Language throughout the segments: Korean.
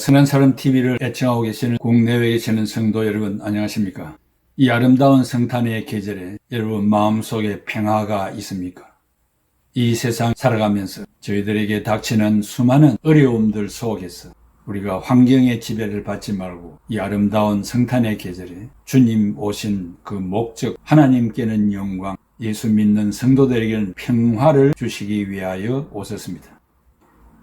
선한 사람 TV를 애청하고 계시는 국내외에 계시는 성도 여러분, 안녕하십니까? 이 아름다운 성탄의 계절에 여러분 마음속에 평화가 있습니까? 이 세상 살아가면서 저희들에게 닥치는 수많은 어려움들 속에서 우리가 환경의 지배를 받지 말고 이 아름다운 성탄의 계절에 주님 오신 그 목적, 하나님께는 영광, 예수 믿는 성도들에게는 평화를 주시기 위하여 오셨습니다.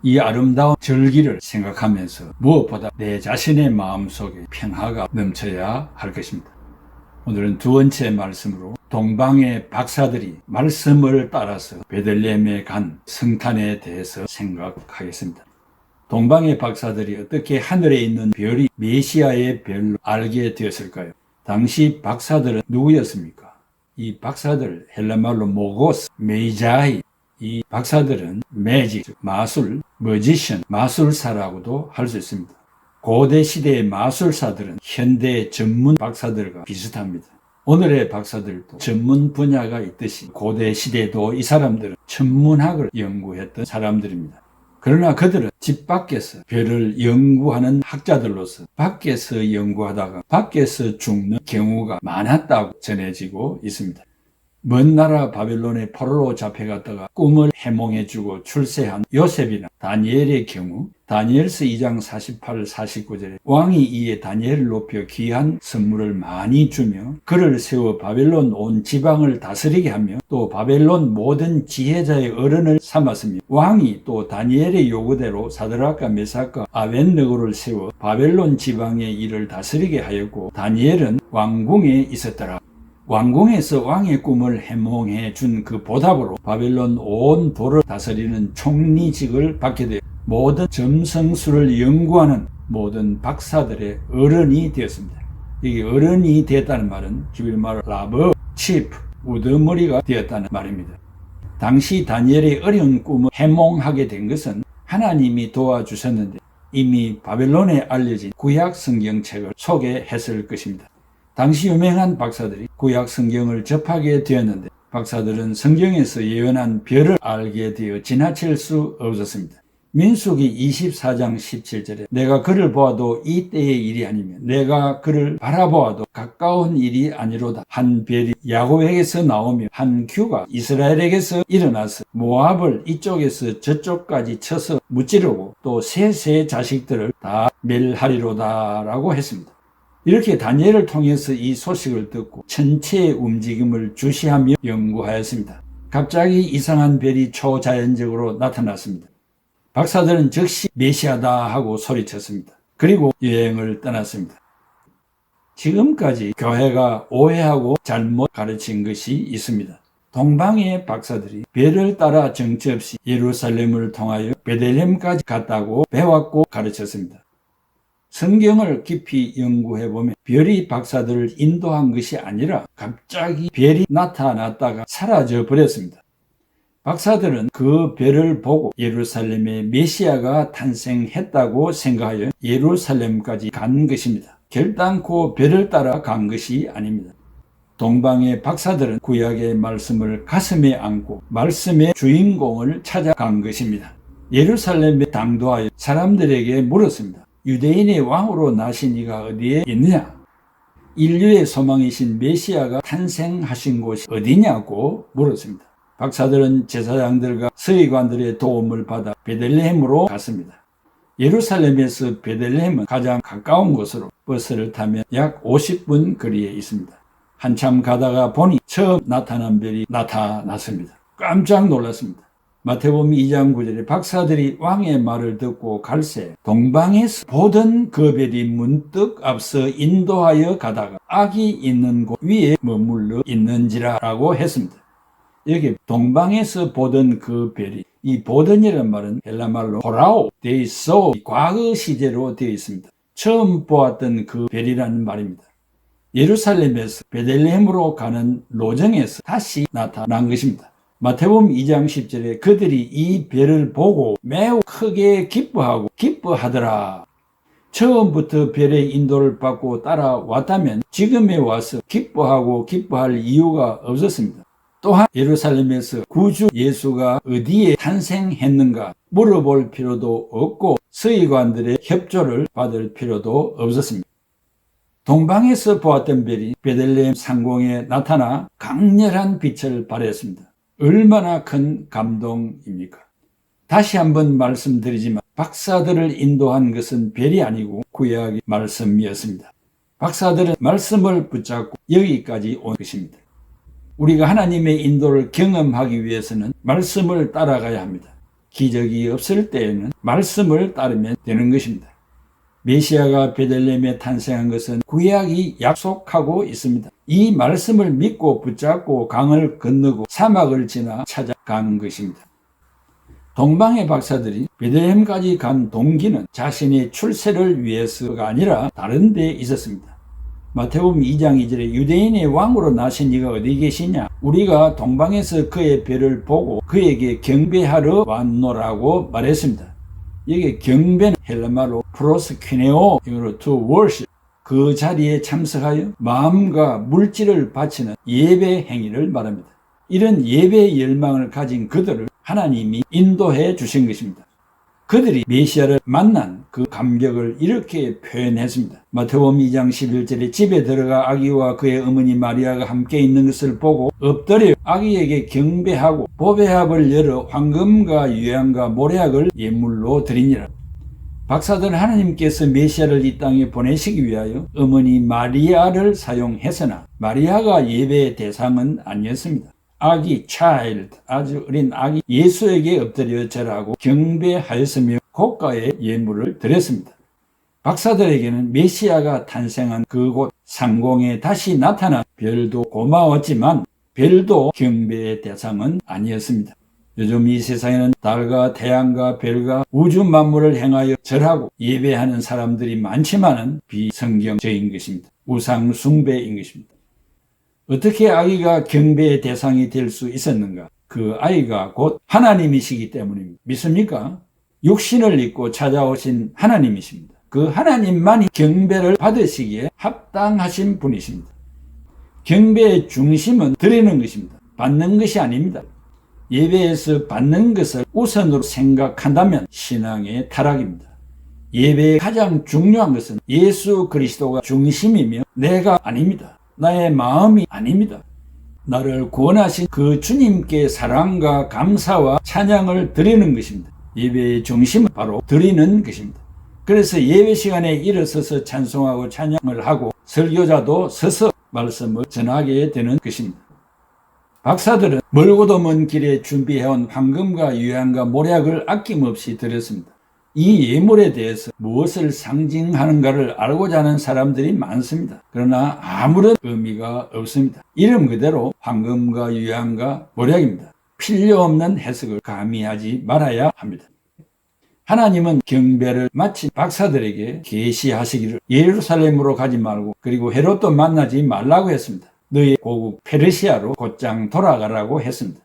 이 아름다운 절기를 생각하면서 무엇보다 내 자신의 마음속에 평화가 넘쳐야 할 것입니다. 오늘은 두 번째 말씀으로 동방의 박사들이 말씀을 따라서 베들레헴에 간 성탄에 대해서 생각하겠습니다. 동방의 박사들이 어떻게 하늘에 있는 별이 메시아의 별로 알게 되었을까요? 당시 박사들은 누구였습니까? 이 박사들 헬라말로 모고스, 메이자이, 이 박사들은 매직, 마술, 머지션, 마술사라고도 할 수 있습니다. 고대 시대의 마술사들은 현대 전문 박사들과 비슷합니다. 오늘의 박사들도 전문 분야가 있듯이 고대 시대에도 이 사람들은 천문학을 연구했던 사람들입니다. 그러나 그들은 집 밖에서 별을 연구하는 학자들로서 밖에서 연구하다가 밖에서 죽는 경우가 많았다고 전해지고 있습니다. 먼 나라 바벨론의 포로로 잡혀갔다가 꿈을 해몽해주고 출세한 요셉이나 다니엘의 경우 다니엘서 2장 48, 49절에 왕이 이에 다니엘을 높여 귀한 선물을 많이 주며 그를 세워 바벨론 온 지방을 다스리게 하며 또 바벨론 모든 지혜자의 어른을 삼았으며 왕이 또 다니엘의 요구대로 사드락과 메삭과 아벳느고를 세워 바벨론 지방의 일을 다스리게 하였고 다니엘은 왕궁에 있었더라. 왕궁에서 왕의 꿈을 해몽해 준 그 보답으로 바벨론 온 도를 다스리는 총리직을 받게 되어 모든 점성술을 연구하는 모든 박사들의 어른이 되었습니다. 이게 어른이 되었다는 말은 히브리말로 라버, 치프, 우두머리가 되었다는 말입니다. 당시 다니엘의 어려운 꿈을 해몽하게 된 것은 하나님이 도와주셨는데 이미 바벨론에 알려진 구약 성경책을 소개했을 것입니다. 당시 유명한 박사들이 구약 성경을 접하게 되었는데 박사들은 성경에서 예언한 별을 알게 되어 지나칠 수 없었습니다. 민수기 24장 17절에 내가 그를 보아도 이 때의 일이 아니며 내가 그를 바라보아도 가까운 일이 아니로다. 한 별이 야곱에게서 나오며 한 규가 이스라엘에게서 일어나서 모압을 이쪽에서 저쪽까지 쳐서 무찌르고 또 세 자식들을 다 멸하리로다 라고 했습니다. 이렇게 다니엘을 통해서 이 소식을 듣고 천체의 움직임을 주시하며 연구하였습니다. 갑자기 이상한 별이 초자연적으로 나타났습니다. 박사들은 즉시 메시아다 하고 소리쳤습니다. 그리고 여행을 떠났습니다. 지금까지 교회가 오해하고 잘못 가르친 것이 있습니다. 동방의 박사들이 별을 따라 정처 없이 예루살렘을 통하여 베들레헴까지 갔다고 배웠고 가르쳤습니다. 성경을 깊이 연구해보면 별이 박사들을 인도한 것이 아니라 갑자기 별이 나타났다가 사라져 버렸습니다. 박사들은 그 별을 보고 예루살렘에 메시아가 탄생했다고 생각하여 예루살렘까지 간 것입니다. 결단코 별을 따라 간 것이 아닙니다. 동방의 박사들은 구약의 말씀을 가슴에 안고 말씀의 주인공을 찾아간 것입니다. 예루살렘에 당도하여 사람들에게 물었습니다. 유대인의 왕으로 나신 이가 어디에 있느냐? 인류의 소망이신 메시아가 탄생하신 곳이 어디냐고 물었습니다. 박사들은 제사장들과 서기관들의 도움을 받아 베들레헴으로 갔습니다. 예루살렘에서 베들레헴은 가장 가까운 곳으로 버스를 타면 약 50분 거리에 있습니다. 한참 가다가 보니 처음 나타난 별이 나타났습니다. 깜짝 놀랐습니다. 마태복음 2장 9절에 박사들이 왕의 말을 듣고 갈새 동방에서 보던 그 별이 문득 앞서 인도하여 가다가 악이 있는 곳 위에 머물러 있는지라 라고 했습니다. 여기 동방에서 보던 그 별이 이 보던이라는 말은 헬라말로 호라오 되어 있어 과거 시제로 되어 있습니다. 처음 보았던 그 별이라는 말입니다. 예루살렘에서 베들레헴으로 가는 로정에서 다시 나타난 것입니다. 마태복음 2장 10절에 그들이 이 별을 보고 매우 크게 기뻐하더라. 처음부터 별의 인도를 받고 따라왔다면 지금에 와서 기뻐할 이유가 없었습니다. 또한 예루살렘에서 구주 예수가 어디에 탄생했는가 물어볼 필요도 없고 서기관들의 협조를 받을 필요도 없었습니다. 동방에서 보았던 별이 베들레헴 상공에 나타나 강렬한 빛을 발했습니다. 얼마나 큰 감동입니까? 다시 한번 말씀드리지만 박사들을 인도한 것은 별이 아니고 구약의 말씀이었습니다. 박사들은 말씀을 붙잡고 여기까지 온 것입니다. 우리가 하나님의 인도를 경험하기 위해서는 말씀을 따라가야 합니다. 기적이 없을 때에는 말씀을 따르면 되는 것입니다. 메시아가 베들레헴에 탄생한 것은 구약이 약속하고 있습니다. 이 말씀을 믿고 붙잡고 강을 건너고 사막을 지나 찾아간 것입니다. 동방의 박사들이 베들레헴까지 간 동기는 자신의 출세를 위해서가 아니라 다른 데 있었습니다. 마태복음 2장 2절에 유대인의 왕으로 나신 이가 어디 계시냐? 우리가 동방에서 그의 별을 보고 그에게 경배하러 왔노라고 말했습니다. 여기 경배는 헬라말로 프로스퀴네오, 영어로 to worship, 그 자리에 참석하여 마음과 물질을 바치는 예배 행위를 말합니다. 이런 예배 열망을 가진 그들을 하나님이 인도해 주신 것입니다. 그들이 메시아를 만난 그 감격을 이렇게 표현했습니다. 마태복음 2장 11절에 집에 들어가 아기와 그의 어머니 마리아가 함께 있는 것을 보고 엎드려 아기에게 경배하고 보배합을 열어 황금과 유향과 모략을 예물로 드리니라. 박사들은 하나님께서 메시아를 이 땅에 보내시기 위하여 어머니 마리아를 사용했으나 마리아가 예배의 대상은 아니었습니다. 아기 child, 아주 어린 아기 예수에게 엎드려 절하고 경배하였으며 고가의 예물을 드렸습니다. 박사들에게는 메시아가 탄생한 그곳 상공에 다시 나타난 별도 고마웠지만 별도 경배의 대상은 아니었습니다. 요즘 이 세상에는 달과 태양과 별과 우주 만물을 행하여 절하고 예배하는 사람들이 많지만은 비성경적인 것입니다. 우상 숭배인 것입니다. 어떻게 아기가 경배의 대상이 될 수 있었는가? 그 아이가 곧 하나님이시기 때문입니다. 믿습니까? 육신을 입고 찾아오신 하나님이십니다. 그 하나님만이 경배를 받으시기에 합당하신 분이십니다. 경배의 중심은 드리는 것입니다. 받는 것이 아닙니다. 예배에서 받는 것을 우선으로 생각한다면 신앙의 타락입니다. 예배의 가장 중요한 것은 예수 그리스도가 중심이며 내가 아닙니다. 나의 마음이 아닙니다. 나를 구원하신 그 주님께 사랑과 감사와 찬양을 드리는 것입니다. 예배의 중심은 바로 드리는 것입니다. 그래서 예배 시간에 일어서서 찬송하고 찬양을 하고 설교자도 서서 말씀을 전하게 되는 것입니다. 박사들은 멀고도 먼 길에 준비해온 황금과 유향과 모략을 아낌없이 드렸습니다. 이 예물에 대해서 무엇을 상징하는가를 알고자 하는 사람들이 많습니다. 그러나 아무런 의미가 없습니다. 이름 그대로 황금과 유향과 모략입니다. 필요 없는 해석을 감히 하지 말아야 합니다. 하나님은 경배를 마친 박사들에게 계시하시기를 예루살렘으로 가지 말고 그리고 헤롯도 만나지 말라고 했습니다. 너희 고국 페르시아로 곧장 돌아가라고 했습니다.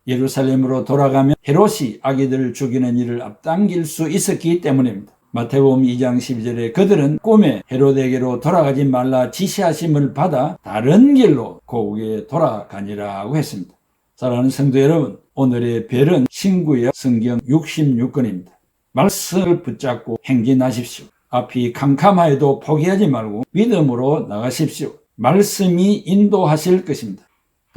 예루살렘으로 돌아가면 헤롯이 아기들을 죽이는 일을 앞당길 수 있었기 때문입니다. 마태복음 2장 12절에 그들은 꿈에 헤롯에게로 돌아가지 말라 지시하심을 받아 다른 길로 고국에 돌아가니라고 했습니다. 사랑하는 성도 여러분, 오늘의 별은 신구약 성경 66권입니다. 말씀을 붙잡고 행진하십시오. 앞이 캄캄하여도 포기하지 말고 믿음으로 나가십시오. 말씀이 인도하실 것입니다.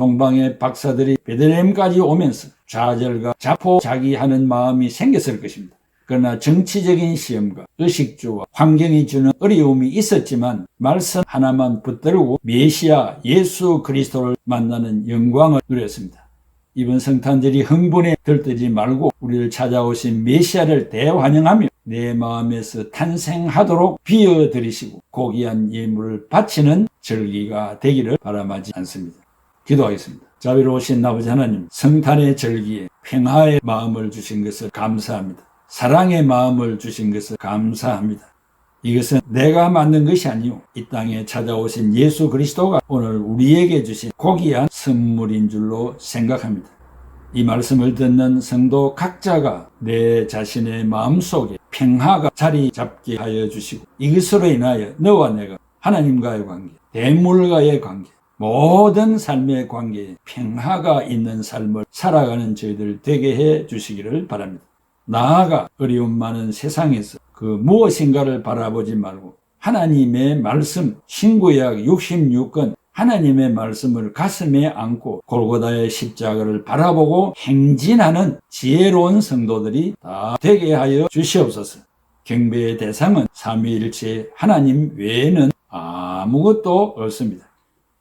동방의 박사들이 베들레헴까지 오면서 좌절과 자포자기하는 마음이 생겼을 것입니다. 그러나 정치적인 시험과 의식주와 환경이 주는 어려움이 있었지만 말씀 하나만 붙들고 메시아 예수 그리스도를 만나는 영광을 누렸습니다. 이번 성탄절이 흥분에 들뜨지 말고 우리를 찾아오신 메시아를 대환영하며 내 마음에서 탄생하도록 비워드리시고 고귀한 예물을 바치는 절기가 되기를 바람하지 않습니다. 기도하겠습니다. 자비로우신 아버지 하나님, 성탄의 절기에 평화의 마음을 주신 것을 감사합니다. 사랑의 마음을 주신 것을 감사합니다. 이것은 내가 만든 것이 아니요 이 땅에 찾아오신 예수 그리스도가 오늘 우리에게 주신 고귀한 선물인 줄로 생각합니다. 이 말씀을 듣는 성도 각자가 내 자신의 마음속에 평화가 자리 잡게 하여 주시고 이것으로 인하여 너와 내가 하나님과의 관계, 대물과의 관계, 모든 삶의 관계에 평화가 있는 삶을 살아가는 저희들 되게 해 주시기를 바랍니다. 나아가 어려움 많은 세상에서 그 무엇인가를 바라보지 말고 하나님의 말씀, 신구약 66권 하나님의 말씀을 가슴에 안고 골고다의 십자가를 바라보고 행진하는 지혜로운 성도들이 다 되게 하여 주시옵소서. 경배의 대상은 삼위일체 하나님 외에는 아무것도 없습니다.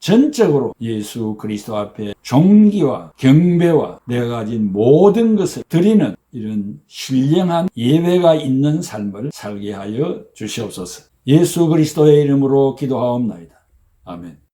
전적으로 예수 그리스도 앞에 존귀와 경배와 내가 가진 모든 것을 드리는 이런 신령한 예배가 있는 삶을 살게 하여 주시옵소서. 예수 그리스도의 이름으로 기도하옵나이다. 아멘.